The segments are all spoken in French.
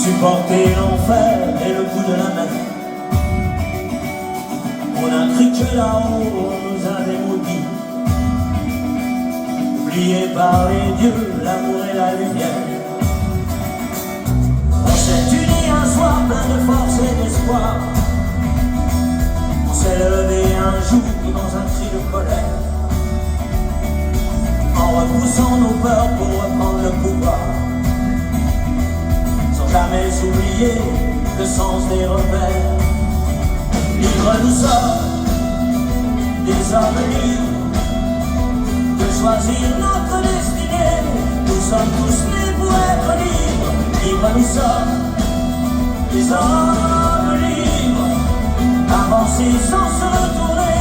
supporter l'enfer et le coup de la mer. On a cru que là-haut on nous avait maudits, oubliés par les dieux, l'amour et la lumière. On s'est unis un soir plein de force et d'espoir. On s'est levé un jour dans un cri de colère, en repoussant nos peurs pour reprendre le pouvoir, sans jamais oublier le sens des repères. Libres nous sommes, des hommes libres, de choisir notre destinée. Nous sommes tous nés pour être libres. Libres nous sommes, des hommes libres. Avancer sans se retourner,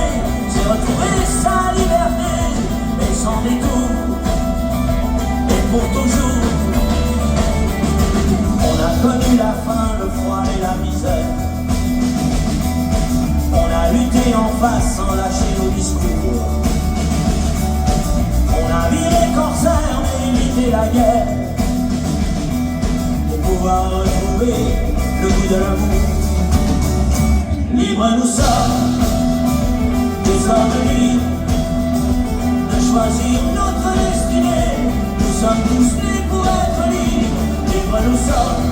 c'est retrouver sa liberté, et sans détour, et pour toujours. On a connu la faim, le froid et la misère. On a lutté en face sans lâcher nos discours. On a viré corsaire mais évité la guerre, pour pouvoir retrouver le goût de l'amour. Libres nous sommes, des hommes libres, de choisir notre destinée. Nous sommes tous nés pour être libres. Libres nous sommes,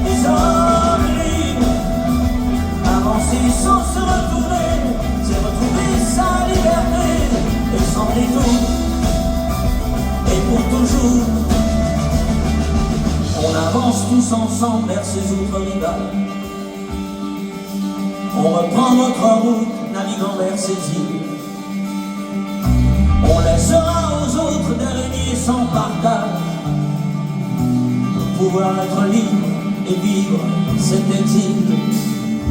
des hommes libres. Avancer sans se retourner, c'est retrouver sa liberté, et sans détour, et pour toujours. On avance tous ensemble vers ces autres rivages. On reprend notre route, naviguant vers ces îles. On laissera aux autres d'araignée sans partage, pour pouvoir être libre et vivre cet exil.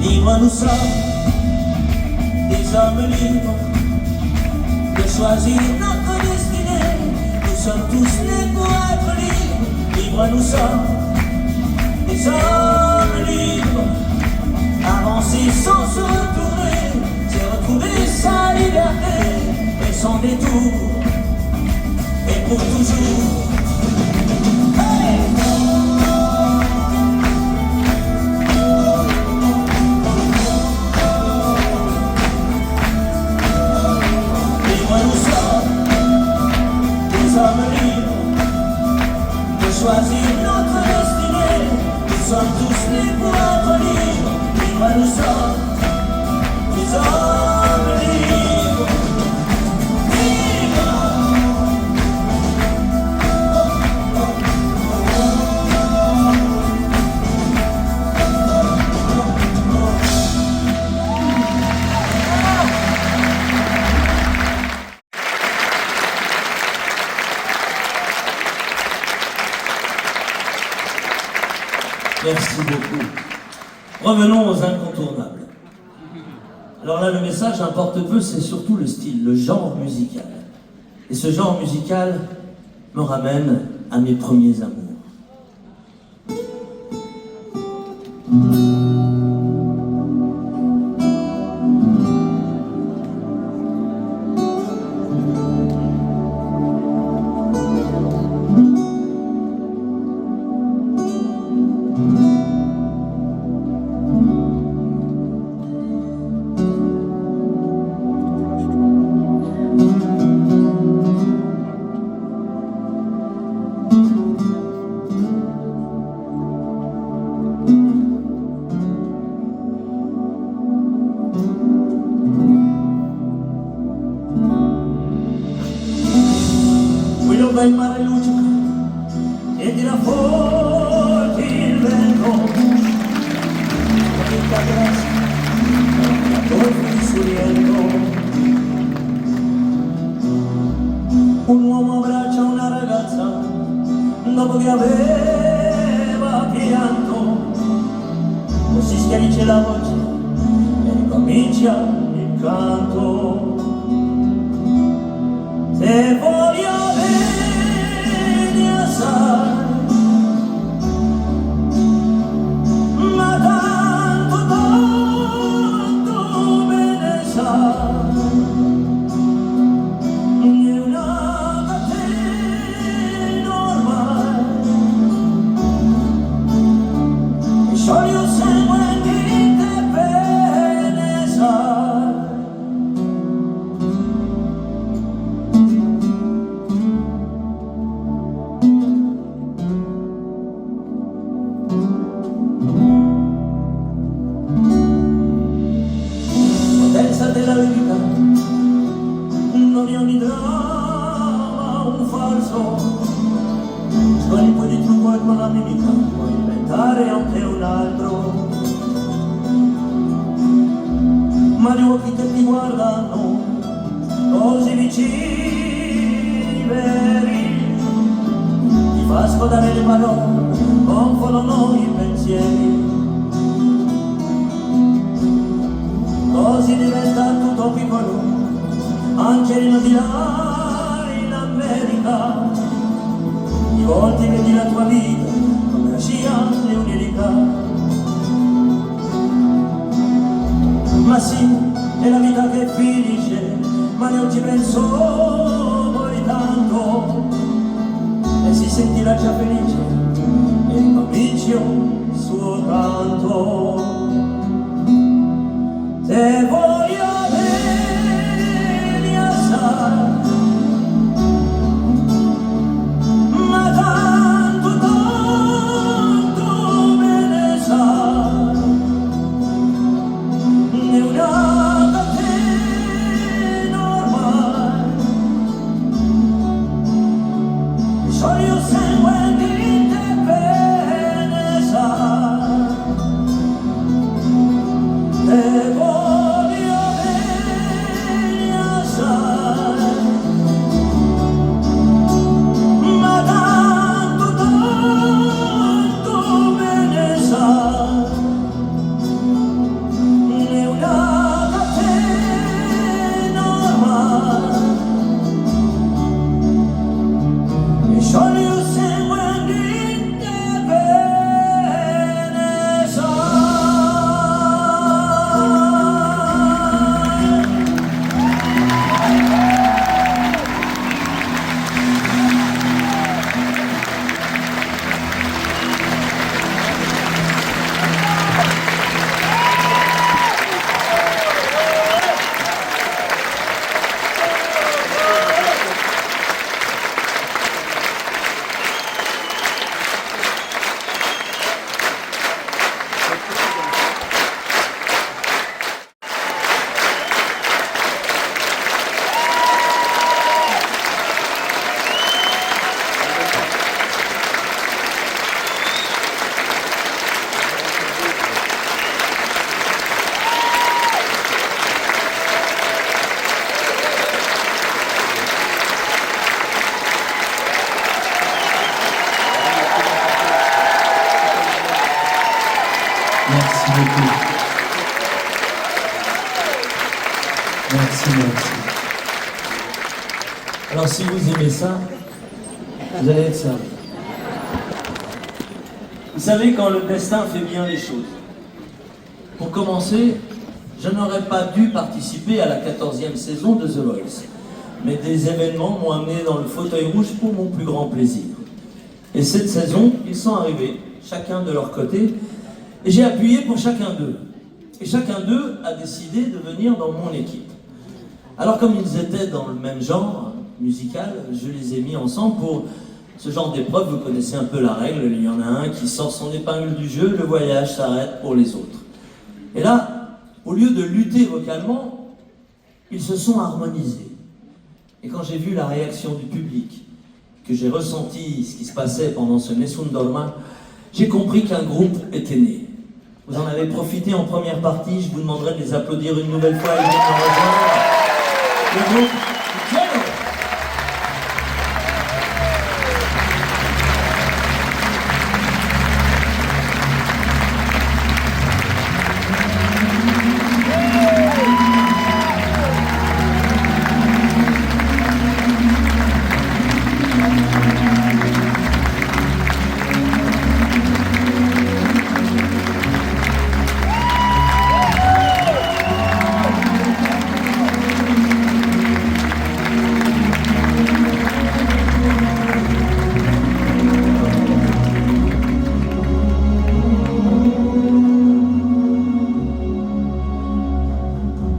Libres nous sommes, des hommes libres, de choisir notre destinée. Nous sommes tous nés pour être libres. Libres nous sommes, des hommes libres. Avancer sans se retourner, c'est retrouver sa liberté, et sans détour, et pour toujours. Hey! Libres nous sommes, des hommes libres, de choisir notre destinée. Nous sommes tous nés pour être libres. Libres nous sommes, des hommes libres, libres. Merci beaucoup. Revenons aux incontournables. Alors là, le message importe peu, c'est surtout le style, le genre musical. Et ce genre musical me ramène à mes premiers amours. Il mare luccica e tira fuori il vento, con grazia, la torre suriendo. Un uomo abbraccia una ragazza dopo che aveva pianto, così schiarisce la voce e ricomincia il canto. Se voglio ma tanto, tanto bene sai, è una catena ormai trucco e con la mimica puoi diventare anche un altro. Ma gli occhi che ti guardano così vicini, veri, ti fa scordare le parole, gonfolano i pensieri. Così diventa tutto piccolo, anche il di là in America. Di volte vedi la tua vita come la scia un'unica. Ma sì, è la vita che finisce, ma non ci penso poi tanto. E si sentirà già felice e ricomincio il suo canto. Te voglio bene assai, ma tanto, tanto me ne sai. È una catena ormai, so io sangue di te bene sai. Te voglio bene assai, ma tanto, tanto me ne sai. È una catena ormai, e solo io sangue di te bene sai. Merci beaucoup. Merci, merci. Alors si vous aimez ça, vous allez être servi. Vous savez, quand le destin fait bien les choses. Pour commencer, je n'aurais pas dû participer à la 14e saison de The Voice. Mais des événements m'ont amené dans le fauteuil rouge pour mon plus grand plaisir. Et cette saison, ils sont arrivés, chacun de leur côté, et j'ai appuyé pour chacun d'eux. Et chacun d'eux a décidé de venir dans mon équipe. Alors comme ils étaient dans le même genre musical, je les ai mis ensemble pour ce genre d'épreuve. Vous connaissez un peu la règle, il y en a un qui sort son épingle du jeu, le voyage s'arrête pour les autres. Et là, au lieu de lutter vocalement, ils se sont harmonisés. Et quand j'ai vu la réaction du public, que j'ai ressenti ce qui se passait pendant ce Nessun Dorma, j'ai compris qu'un groupe était né. Vous en avez profité en première partie, je vous demanderai de les applaudir une nouvelle fois et de nous rejoindre. Le groupe Jello.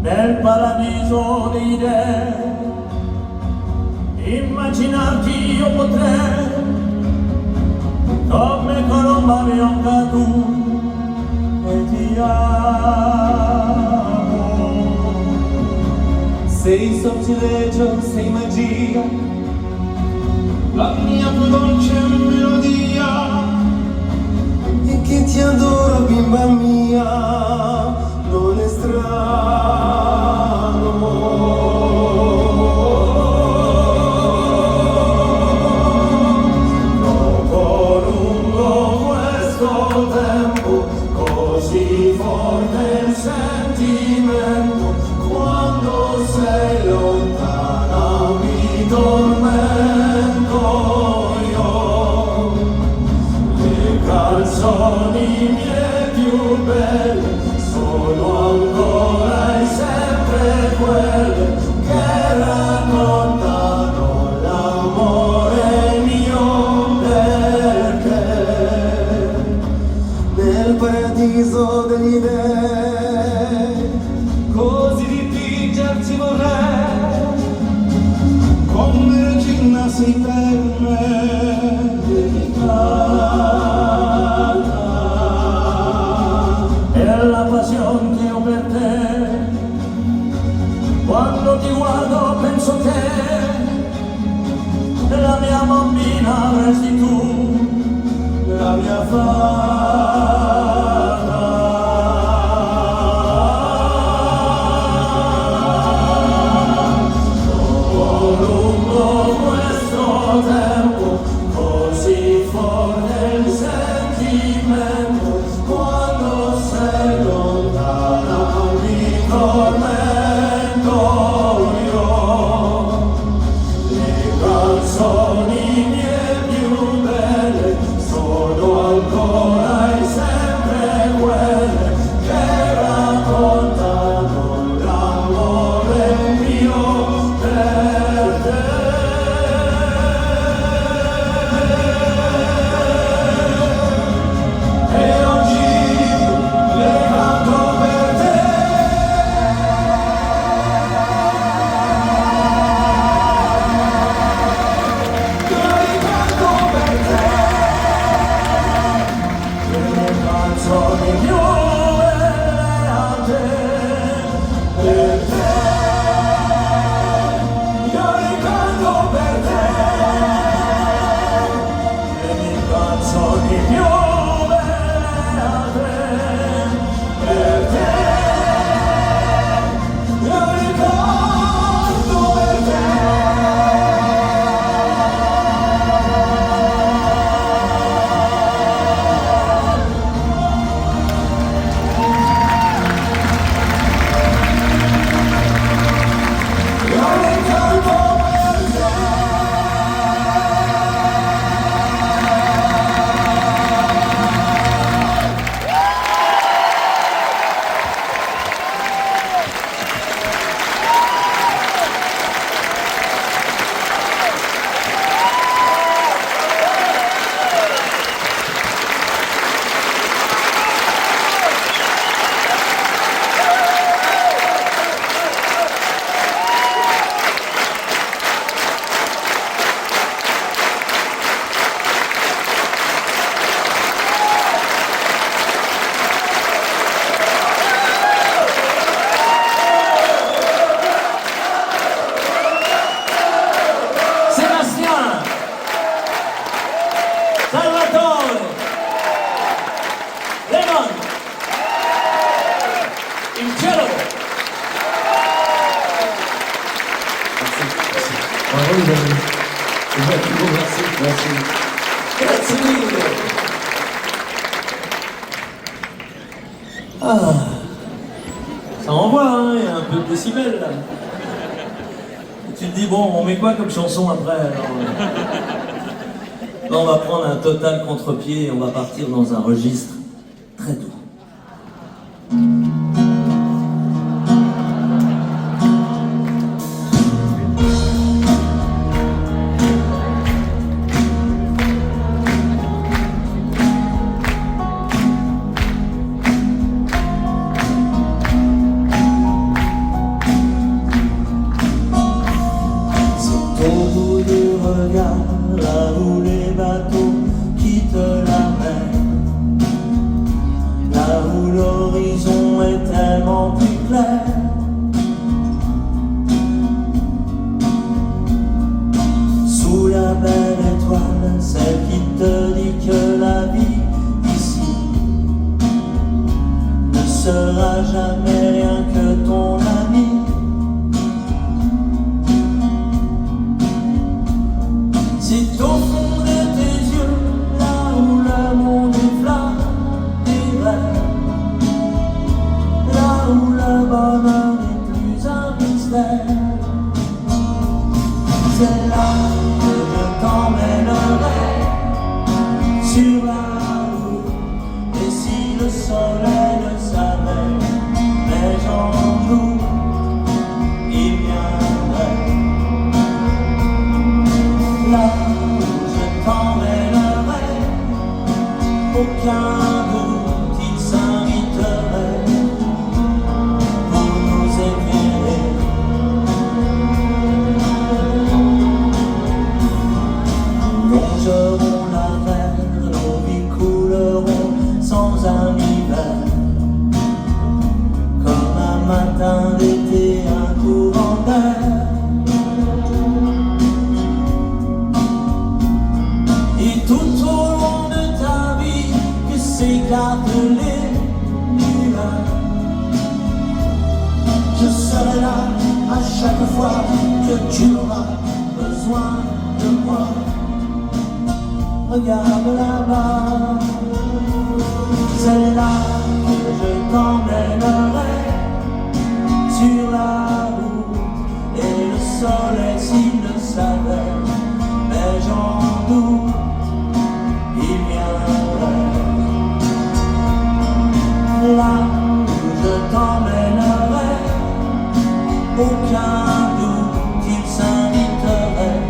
Nel paradiso di idee, immaginarti io potrei, come colomba bianca tu, e ti amo. Sei sortileggio, sei magia, la mia più dolce melodia. mie più belle sono ancora e sempre quelle che raccontano l'amore mio per te. Nel paradiso degli dei, così dipingerti vorrei, come regina sei per me dedicata. È la passione che ho per te, quando ti guardo penso che la mia bambina resti tu, la mia fata. Dopo lungo questo tempo, così forte il sentimento, quando sei lontana mi tormento io. Le canzoni mie più belle sono ancora e sempre quelle che raccontano l'amore mio per te. E oggi le canto per te. Io le canto per te. Le canzoni più belle a te. Per te. Io le canto per te. Le mie canzoni più belle a te. Per te. Io le canto per te. Io le canto per te. Sébastien, Salvatore, Lemon, il cielo. Bravo les amis. Merci. Grazie mille. Ah, ça envoie, hein, il y a un peu de décibels là. Tu te dis, bon, on met quoi comme chanson après alors Là, on va prendre un total contre-pied et on va partir dans un registre très doux. C'est au bout du regard, là où les bateaux quittent la mer, là où l'horizon est tellement plus clair. Sous la belle étoile, celle qui te dit que la vie ici ne sera jamais rien que ton ami. C'est au fond de tes yeux, là où le monde est flamme et rêve, là où le bonheur n'est plus un mystère. C'est là que je t'emmènerai sur la route, et aucun doute, il s'inviterait pour nous éclairer. Plongerons la mer, nos vies couleront sans un hiver. Comme un matin d'été, un courant d'air. Et tout au long de ta vie, que s'écartent les nuages, je serai là à chaque fois que tu auras besoin de moi. Regarde là-bas, c'est là que je t'emmènerai sur la route. Et le soleil, s'il le savait, mais j'en doute, il viendrait. Là où je t'emmènerai, aucun doute, il s'inviterait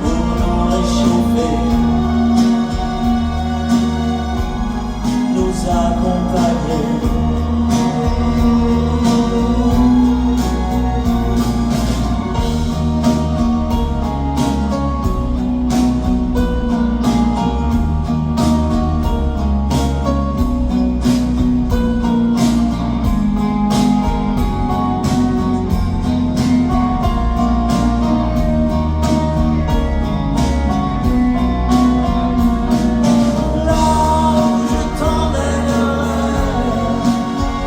pour nous réchauffer, nous accompagner.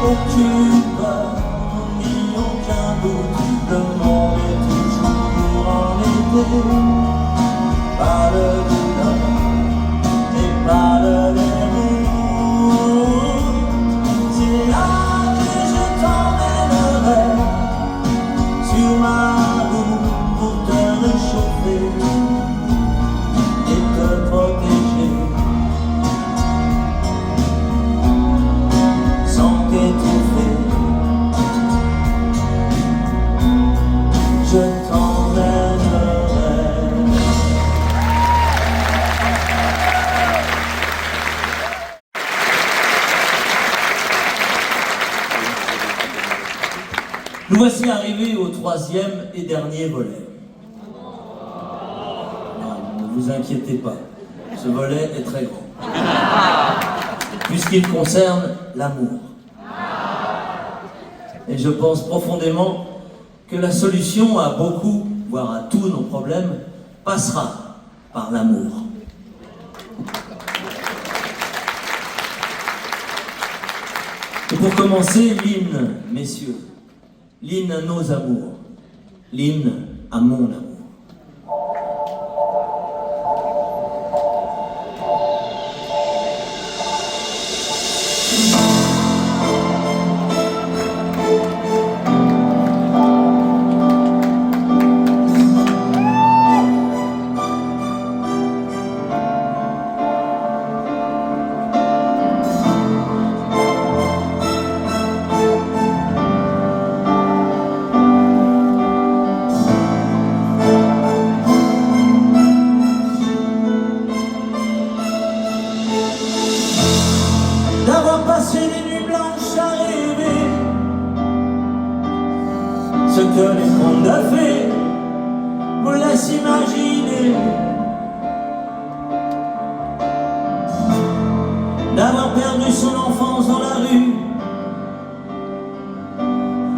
Aucune peur, ni aucun doute, le monde est toujours en été. Pas de douleur et pas de déroute. C'est là que je t'emmènerai sur ma route pour te réchauffer et te protéger. Je t'emmènerai. Nous voici arrivés au troisième et dernier volet. Non, ne vous inquiétez pas, ce volet est très grand, puisqu'il concerne l'amour. Et je pense profondément que la solution à beaucoup, voire à tous nos problèmes, passera par l'amour. Et pour commencer, l'hymne, messieurs, l'hymne à nos amours, l'hymne à mon amour. D'avoir passé des nuits blanches à rêver ce que les contes de fées vous laissent imaginer. D'avoir perdu son enfance dans la rue,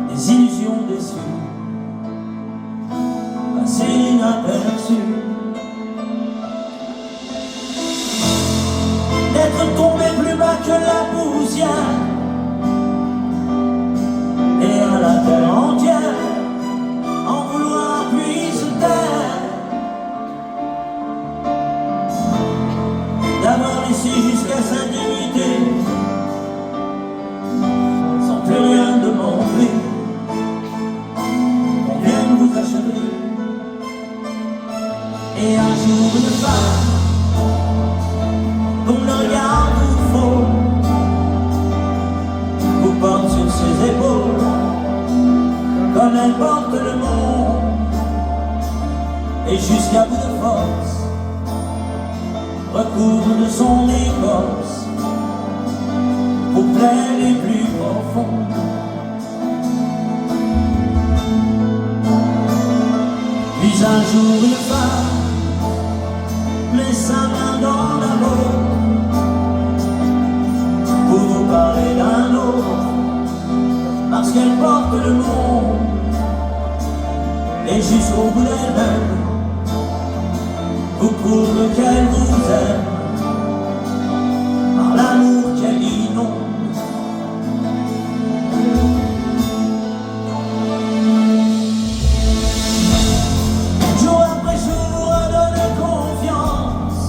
des illusions déçues, passées inaperçues. D'être tombé plus bas que la poussière et à la terre entière en vouloir puis se taire. D'avoir laissé jusqu'à sa dignité sans plus rien demander, on vient de vous achever. Et un jour une femme dont le regard vous faut vous porte sur ses épaules comme elle porte le monde, et jusqu'à bout de force recouvre de son écorce aux plaies les plus profondes. Puis un jour une femme met sa main dans la vôtre pour vous parler d'un autre, parce qu'elle porte le monde et jusqu'au bout d'elle-même vous prouve qu'elle vous aime par l'amour qu'elle inonde. Jour après jour elle donne confiance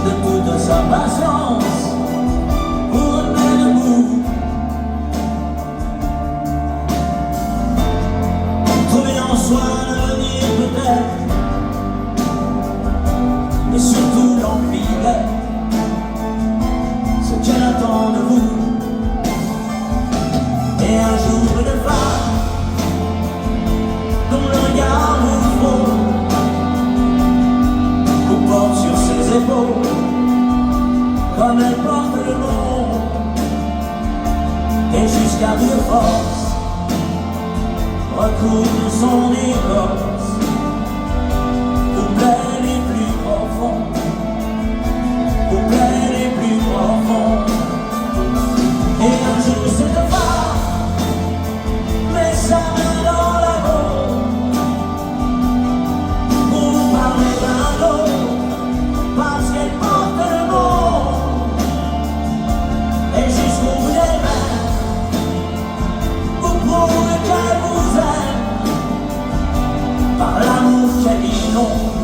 de toute sa patience pour remettre debout. Trouver en soi l'avenir peut-être, et surtout l'envie d'être ce qu'elle attend de vous. Et un jour une femme dont le regard vous frôle, vous porte sur ses épaules comme elle porte le monde, et jusqu'à bout de force recouvre son écorce aux plaies les plus profondes, aux plaies les plus profondes. Et un jour cette femme met sa main dans la vôtre pour vous parler d'un autre, parce qu'elle porte le monde, et jusqu'au bout des mains vous prouve qu'elle vous aime par l'amour qu'elle inonde,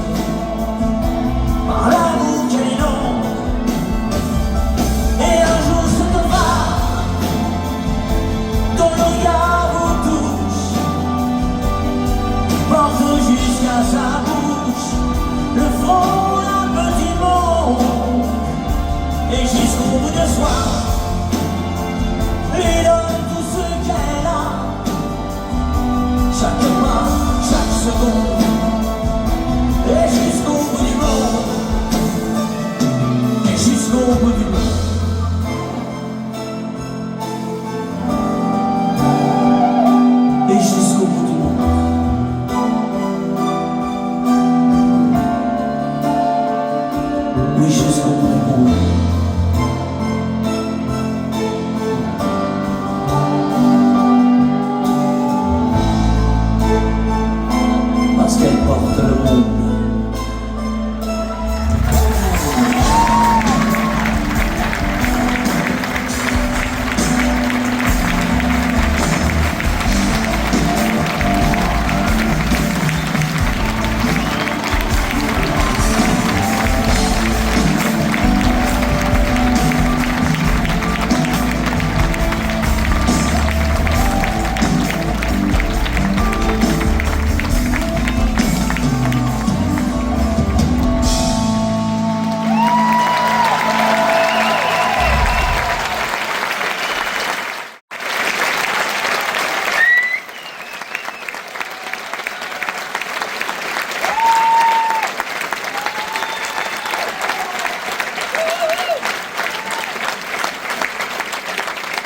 par l'amour qu'elle inonde. Et un jour cette femme dont le regard vous touche porte jusqu'à sa bouche le front d'un petit monde, et jusqu'au bout de soi lui donne tout ce qu'elle a, chaque pas, chaque seconde, et jusqu'au bout du monde, et jusqu'au bout du monde. Et jusqu'au bout du monde. Oui, jusqu'au bout du monde. Parce qu'elle porte le monde.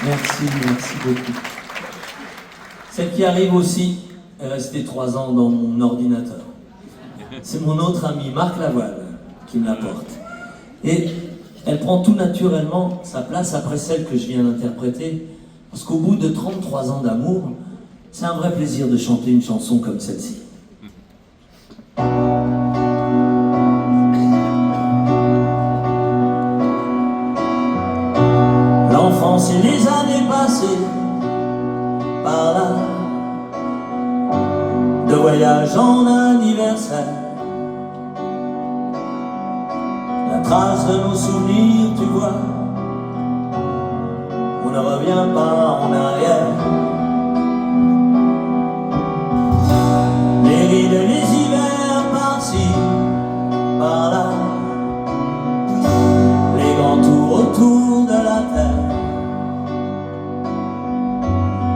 Merci beaucoup. Celle qui arrive aussi est restée 3 ans dans mon ordinateur. C'est mon autre ami Marc Lavoine qui me l'apporte. Et elle prend tout naturellement sa place après celle que je viens d'interpréter, parce qu'au bout de 33 ans d'amour, c'est un vrai plaisir de chanter une chanson comme celle-ci. L'enfance et les années passées par là, de voyage en anniversaire, la trace de nos souvenirs, tu vois, on ne revient pas en arrière. Les rides, les hivers par-ci, par-là, les grands tours autour de la terre,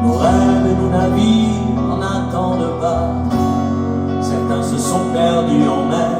nos rêves et nos navires en attendent pas, certains se sont perdus en mer.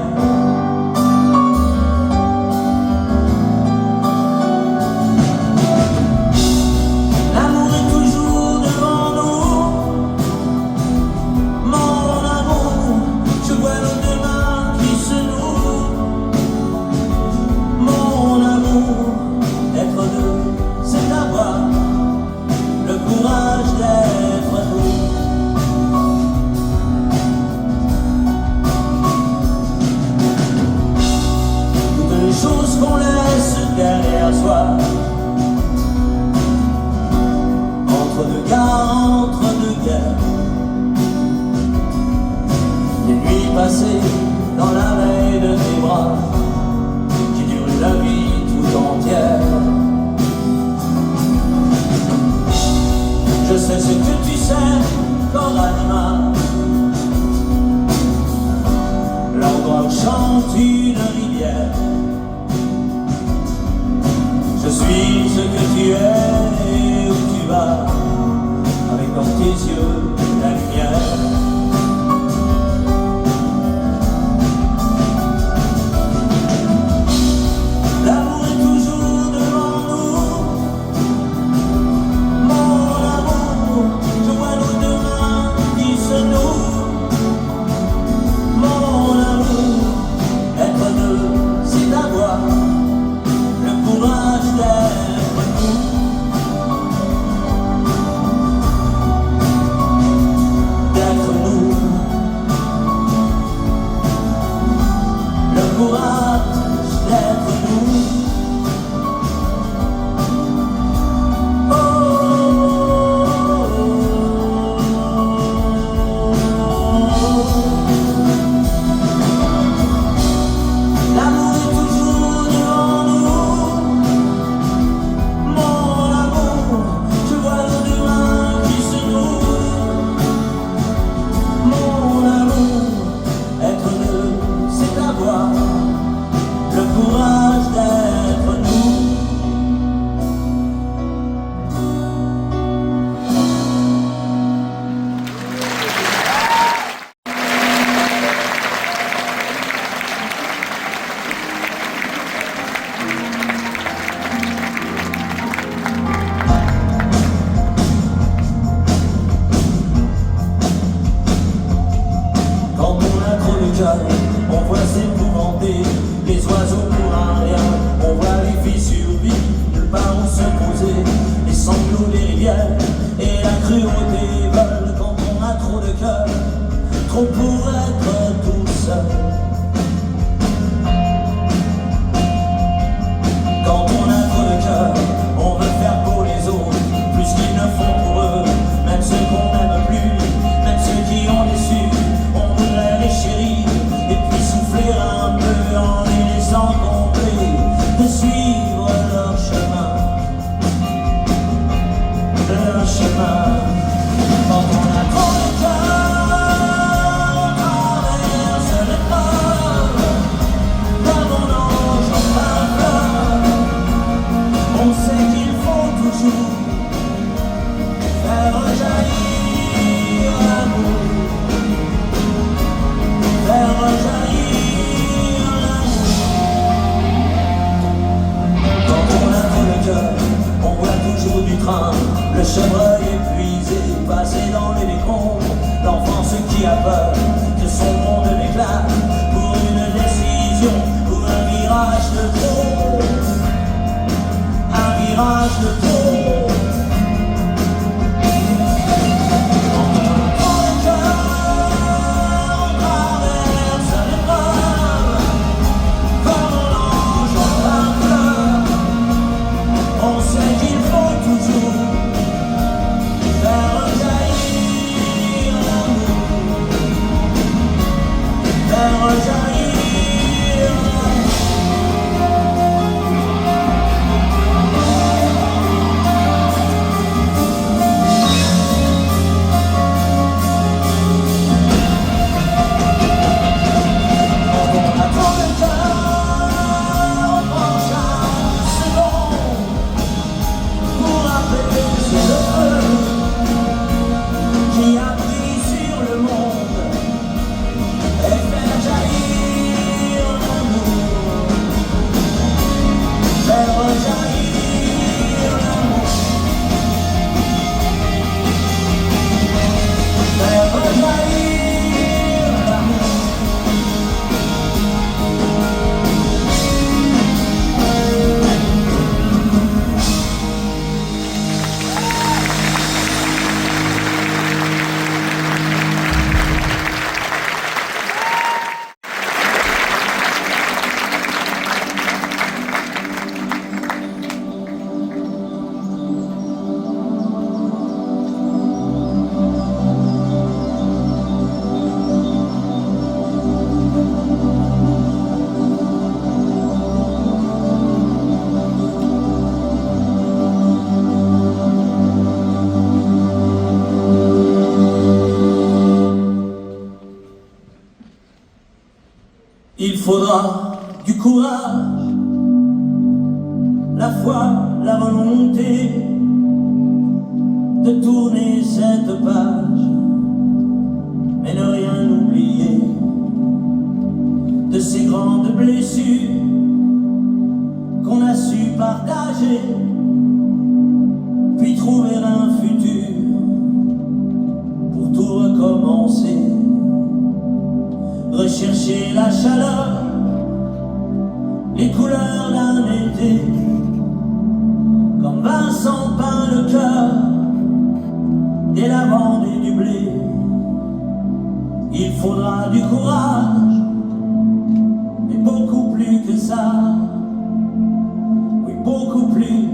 des choses qu'on laisse derrière soi. Entre deux gares, entre deux guerres, les nuits passées dans la veille de tes bras, qui durent la vie tout entière. Je sais ce que tu sais, corps animal, l'endroit où chante une rivière. Je suis ce que tu es et où tu vas, avec dans tes yeux la lumière. L'amour est toujours devant nous, mon amour. Je vois nos deux mains qui se nouent, mon amour. Être deux, c'est avoir le courage d'être nous. D'être nous. Le courage d'être nous. L'amour est toujours devant nous, mon amour. Je vois nos deux mains qui se nouent, mon amour. Être deux, c'est avoir le courage d'être nous. Quand on a trop de cœur, on voit s'épouvanter les oiseaux pour un rien. On voit les filles survivre, nulle part où se poser. Les sanglots des rivières et la cruauté veulent. Quand on a trop de cœur, trop pour être tout seul. Quand on a trop de cœur, on veut faire pour les autres plus qu'ils ne font pour eux. Même ceux qu'on n'aime plus, même ceux qui ont déçu, on voudrait les chérir et puis souffler un peu en les laissant tomber, de suivre leur chemin, leur chemin. Quand on a trop de cœur, on traverse l'épreuve, comme on nage en plein fleuve. On sait qu'il faut toujours faire jaillir l'amour, faire jaillir l'amour. Quand on a trop de cœur, on voit toujours du train, le chevreuil épuisé, passer dans les décombres. L'enfance qui a peur que son monde éclate pour une décision, pour un virage de trop, un virage de trop. Quand on a trop de cœur, on traverse l'épreuve, comme on nage en plein fleuve. On sait qu'il faut toujours faire jaillir l'amour, faire jaillir l'amour. faudra du courage, la foi, la volonté de tourner cette page, mais ne rien oublier de ces grandes blessures qu'on a su partager, puis trouver un futur pour tout recommencer. Rechercher la chaleur, les couleurs d'un été, comme Vincent peint le cœur des lavandes et du blé. Il faudra du courage, et beaucoup plus que ça. Oui, beaucoup plus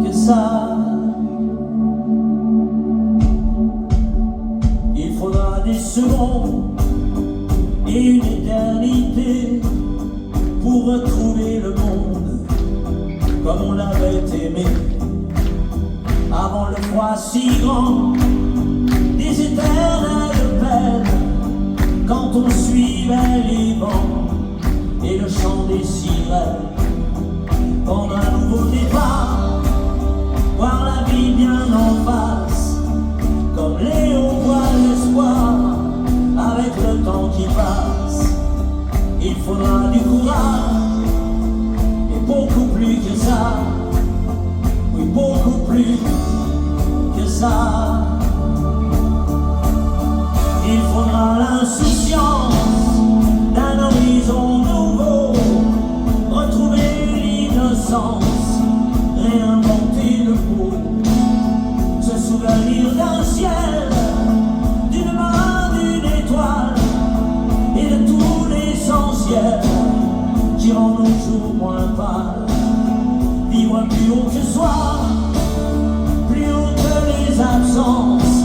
que ça. Il faudra des secondes et une éternité pour retrouver le monde comme on l'avait aimé. Avant le froid si grand des éternelles peines, quand on suivait les vents et le chant des sirènes. Prendre un nouveau départ, voir la vie bien en face, comme Léon voit l'espoir avec le temps qui passe. Il faudra du courage et beaucoup plus que ça. Oui, beaucoup plus que ça. Il faudra l'insouciance d'un horizon nouveau, retrouver l'innocence, réinventer le beau, se souvenir d'un ciel, d'une main, d'une étoile, et de tout l'essentiel qui rend nos jours moins pâles. Vivre plus haut que soi, plus haut que les absences,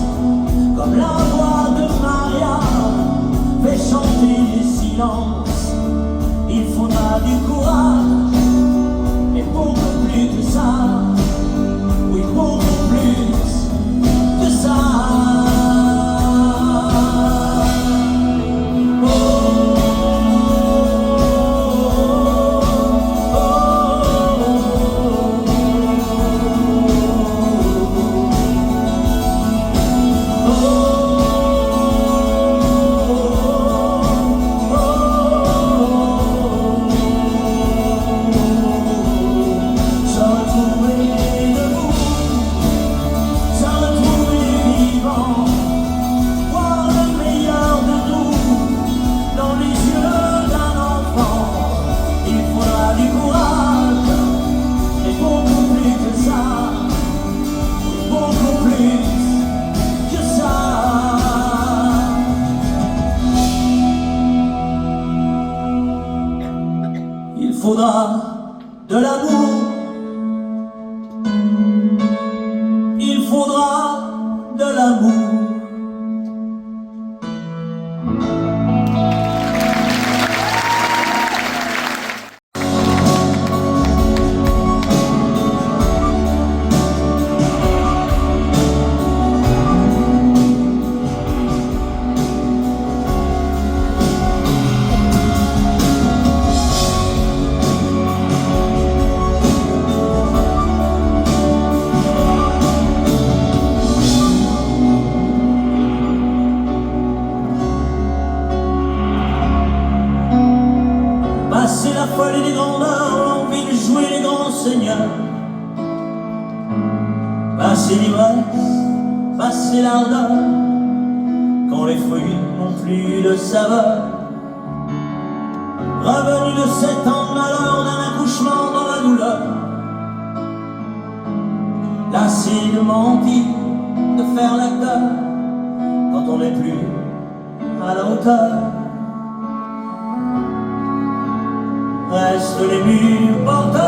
comme la voix de Maria fait chanter les silences. Il faudra du courage et beaucoup plus que ça. Oui, beaucoup plus que ça. Il faudra de l'amour, il faudra de l'amour. C'est la folie des grandeurs, l'envie de jouer les grands seigneurs. Passer l'ivresse, passer l'ardeur, quand les fruits n'ont plus de saveur. Revenu de 7 ans de malheur, d'un accouchement dans la douleur. Lassé de mentir, de faire l'acteur, quand on n'est plus à la hauteur. Restent les murs porteurs,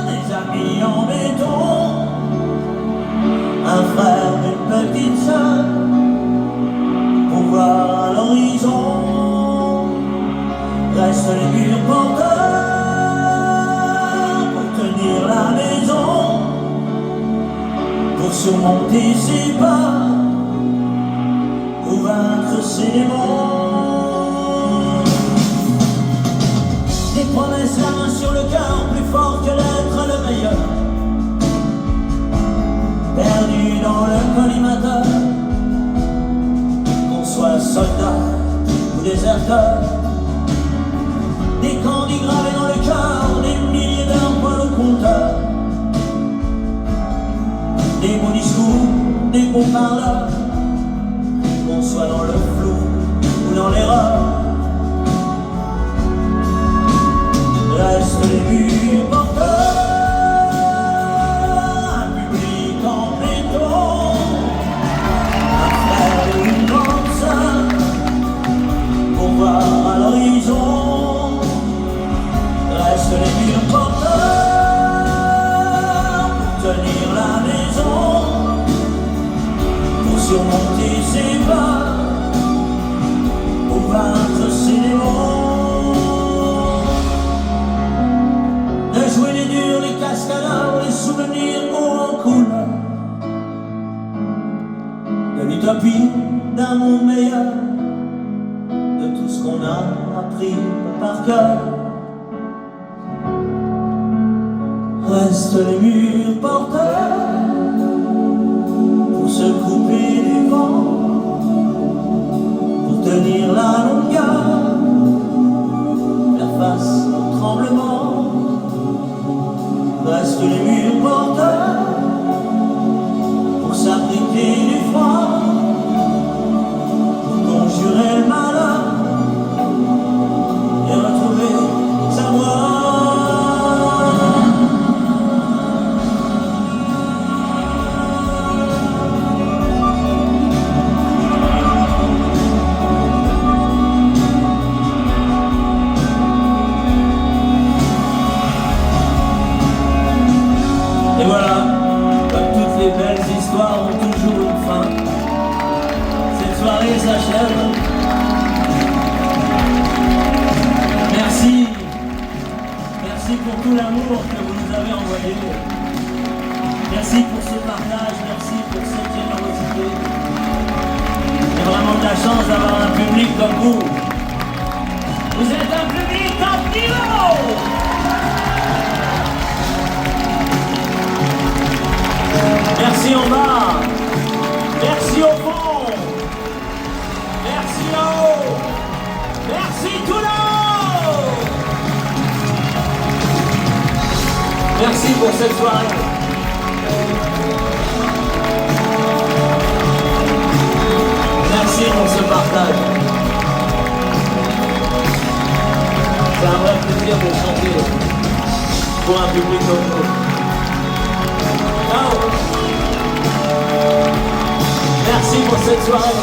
des amis en béton, un frère, une petite sœur, pour voir à l'horizon. Restent les murs porteurs, pour tenir la maison, pour surmonter ses pas, pour vaincre ses démons. soldats ou déserteurs, des candidats gravés dans le cœur, des milliers d'heures points au compteur, des beaux discours, des beaux parleurs, qu'on soit dans le flou ou dans l'erreur. Restent les murs porteurs, un public en béton, un frère et une grande sœur, pour voir à l'horizon. Restent les murs porteurs, pour tenir la maison, pour surmonter ses peurs, pour vaincre ses démons. Jouer les durs, les cascadeurs, les souvenirs hauts en couleur, de l'utopie d'un monde meilleur, de tout ce qu'on a appris par cœur. Restent les murs porteurs pour se couper du vent, pour tenir la longueur, faire face au tremblement. Restent les murs porteurs pour s'abriter du froid, pour conjurer le malheur et retrouver sa voix. Et voilà, comme toutes les belles histoires ont toujours une fin, cette soirée s'achève. Merci, merci pour tout l'amour que vous nous avez envoyé. Merci pour ce partage, merci pour cette générosité. J'ai vraiment de la chance d'avoir un public comme vous. Vous êtes un public en niveau. Merci en bas, merci au fond, merci là-haut, merci tout là-haut. Merci pour cette soirée. Merci pour ce partage. C'est un vrai plaisir de chanter pour un public comme vous. Ciao. Merci pour cette soirée.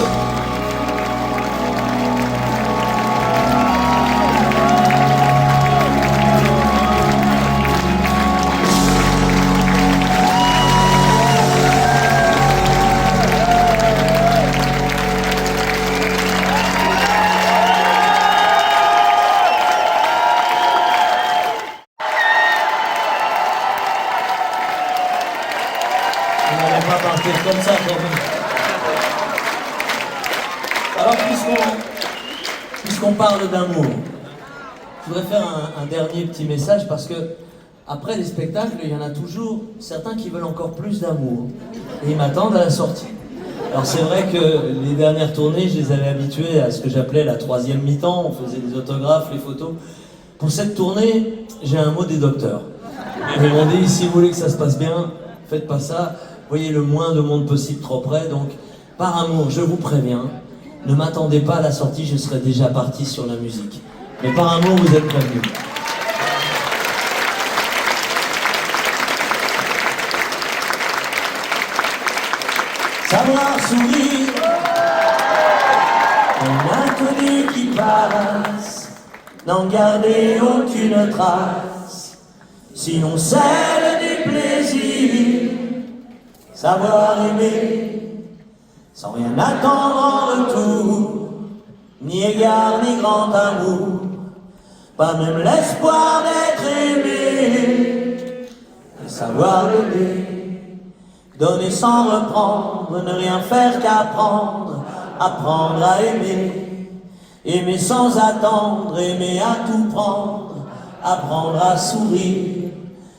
On n'allait pas partir comme ça quand même. Alors, puisqu'on parle d'amour, je voudrais faire un dernier petit message parce que après les spectacles, il y en a toujours certains qui veulent encore plus d'amour et ils m'attendent à la sortie. Alors c'est vrai que les dernières tournées, je les avais habitués à ce que j'appelais la troisième mi-temps, on faisait des autographes, les photos. Pour cette tournée, j'ai un mot des docteurs. Ils m'ont dit, si vous voulez que ça se passe bien, faites pas ça, voyez le moins de monde possible trop près, donc par amour, je vous préviens, ne m'attendez pas à la sortie, je serai déjà parti sur la musique. Mais par amour, vous êtes prévenus. Savoir sourire, un inconnu qui passe, n'en garder aucune trace, sinon celle du plaisir. Savoir aimer, sans rien attendre en retour, ni égard ni grand amour, pas même l'espoir d'être aimé. Et savoir aimer, donner sans reprendre, ne rien faire qu'apprendre, apprendre à aimer, aimer sans attendre, aimer à tout prendre, apprendre à sourire,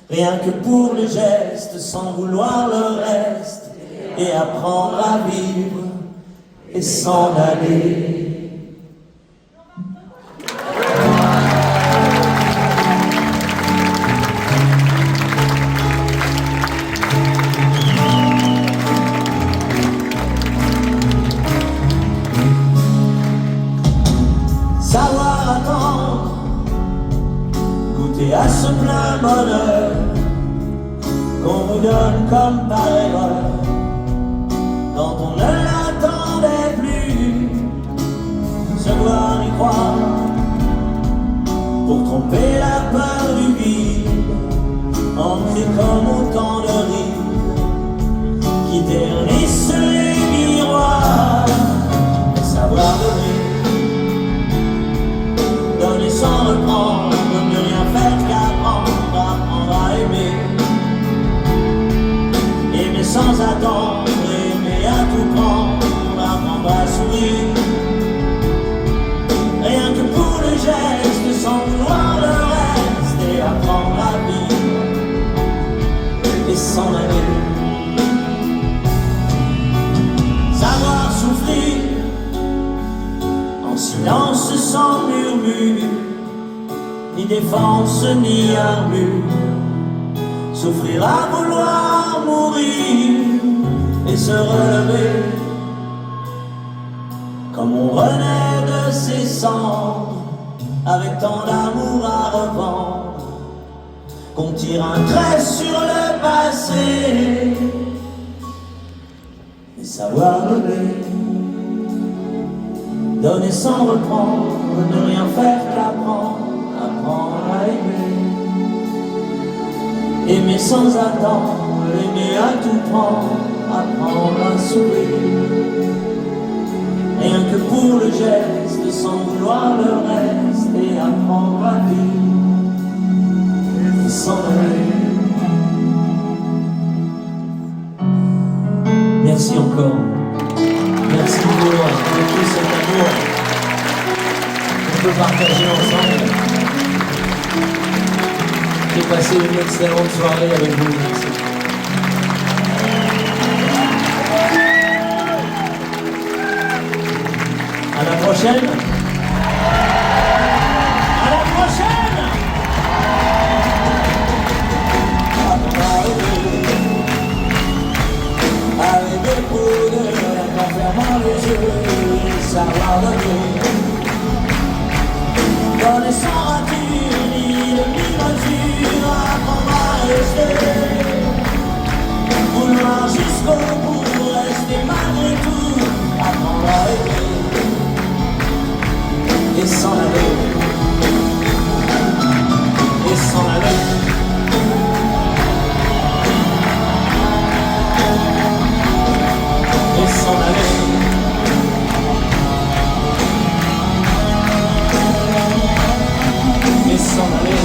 rien que pour le geste, sans vouloir le reste, et apprendre à vivre et s'en aller. goûter à ce plein bonheur qu'on vous donne comme par erreur quand on ne l'attendait plus. Se voir y croire pour tromper la peur du vide, ancré comme autant de rides qui ternissent les miroirs. Et savoir donner sans reprendre, ne rien faire qu'apprendre, apprendre à aimer. Aimer sans attendre, aimer à tout prendre, apprendre à sourire. Rien que pour le geste, sans vouloir le reste, et apprendre à vivre et s'en aller. Savoir souffrir en silence, sans murmure, ni défense ni armure. Souffrir à vouloir mourir et se relever comme on renaît de ses cendres, avec tant d'amour à revendre qu'on tire un trait sur le passé. Et savoir lever, donner sans reprendre, ne rien faire qu'apprendre, apprendre à aimer. Aimer sans attendre, aimer à tout prendre, apprendre à sourire. Rien que pour le geste, sans vouloir le reste, et apprendre à vivre et s'en aller. Merci encore. Merci pour tout cet amour qu'on peut partager ensemble. J'ai passé une excellente soirée avec vous. Merci. À la prochaine. À la prochaine. Arriver pour de en fermant les yeux et savoir lever, donner sans rature ni demi-mesure, apprendre à rester, vouloir jusqu'au bout, rester malgré tout, apprendre à aimer et s'en aller, et s'en aller. Et s'en aller, et s'en aller.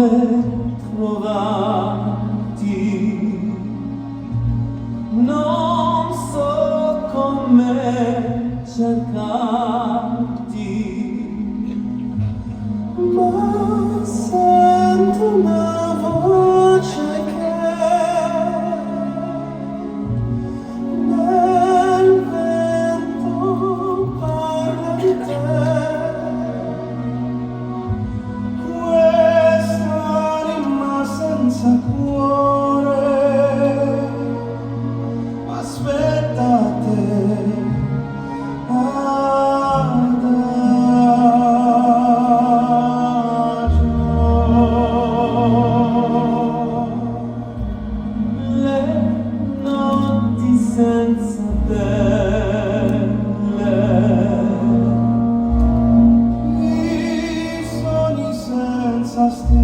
come trovarti, non so come cercarti, ma sento una voce che nel vento parla di te. Quest'anima senza cuore aspetta te. Senza belle, i sogni senza stelle,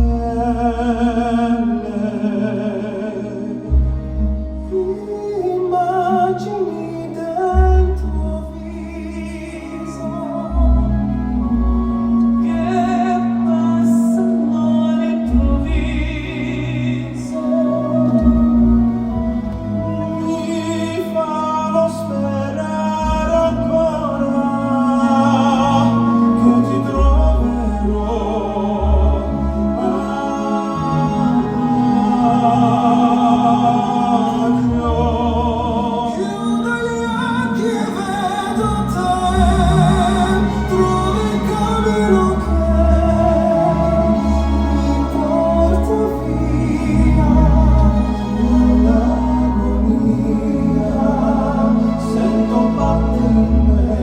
immagini del tuo viso che passano all'improvviso. Sperare ancora che ti troverò. Chiudo gli occhi e vedo te, trovo il cammino che mi porta via dall'agonia. Sento batte in me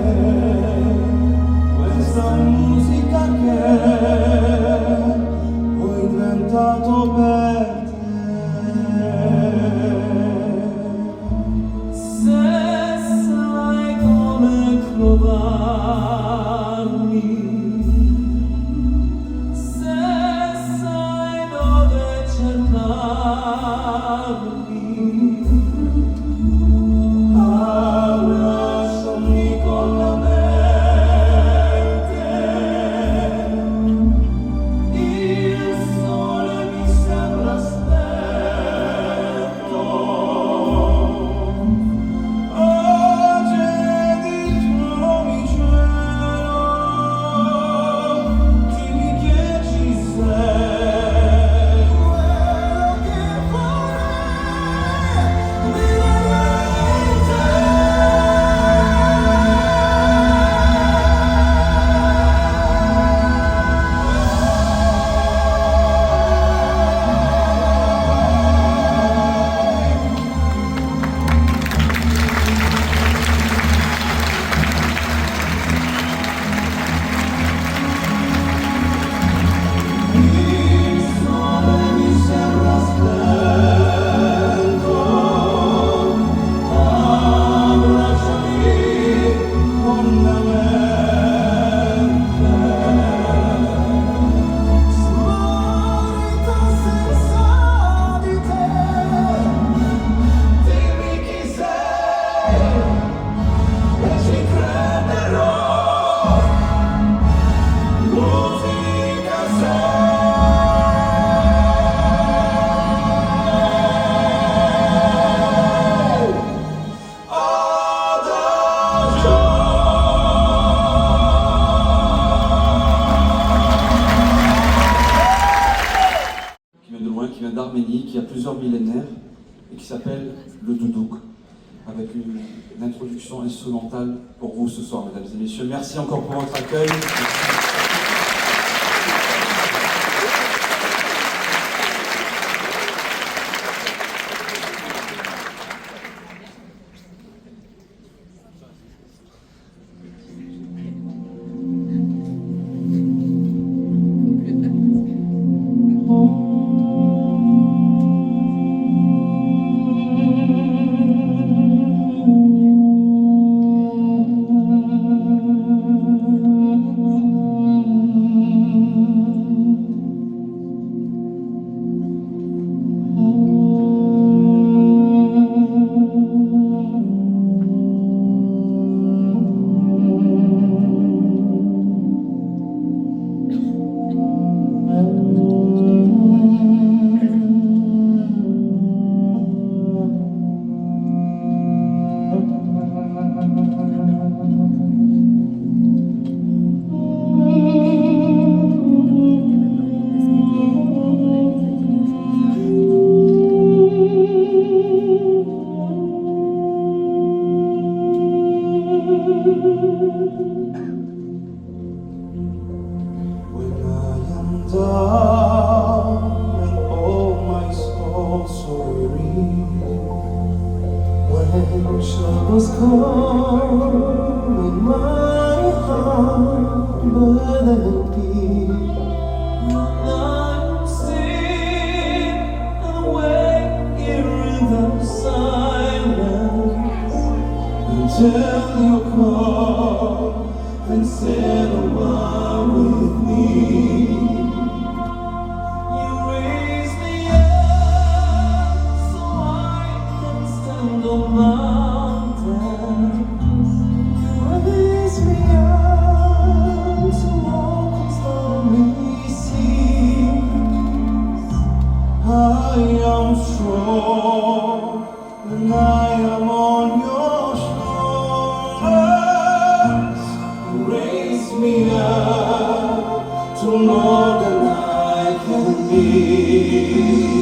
questa musica che ho inventato per te. Se sai come trovarmi, se sai dove cercarmi, abbracciami con la mente, il sole mi sembra spento, oggi di giorno cielo, dimmi che ci sei, quello che vorrei vivere in te. Il sole mi sembra spento, abbracciami con la mente, smarrita senza di te. Dimmi chi sei e ci crederò. Musica sei adagio. Qui vient de loin, qui vient d'Arménie, qui a plusieurs millénaires et qui s'appelle le doudouk, avec une introduction instrumentale pour vous ce soir, mesdames et messieurs. Merci encore pour votre accueil. down and oh my soul so weary. When troubles come in my heart burdened be, I'm still awake here in the silence until you call and said a word with me. You raise me up so I can stand on mountains. You raise me up to walk on stormy seas. I am strong and I am on your shoulders. Raise me up to more than I can be.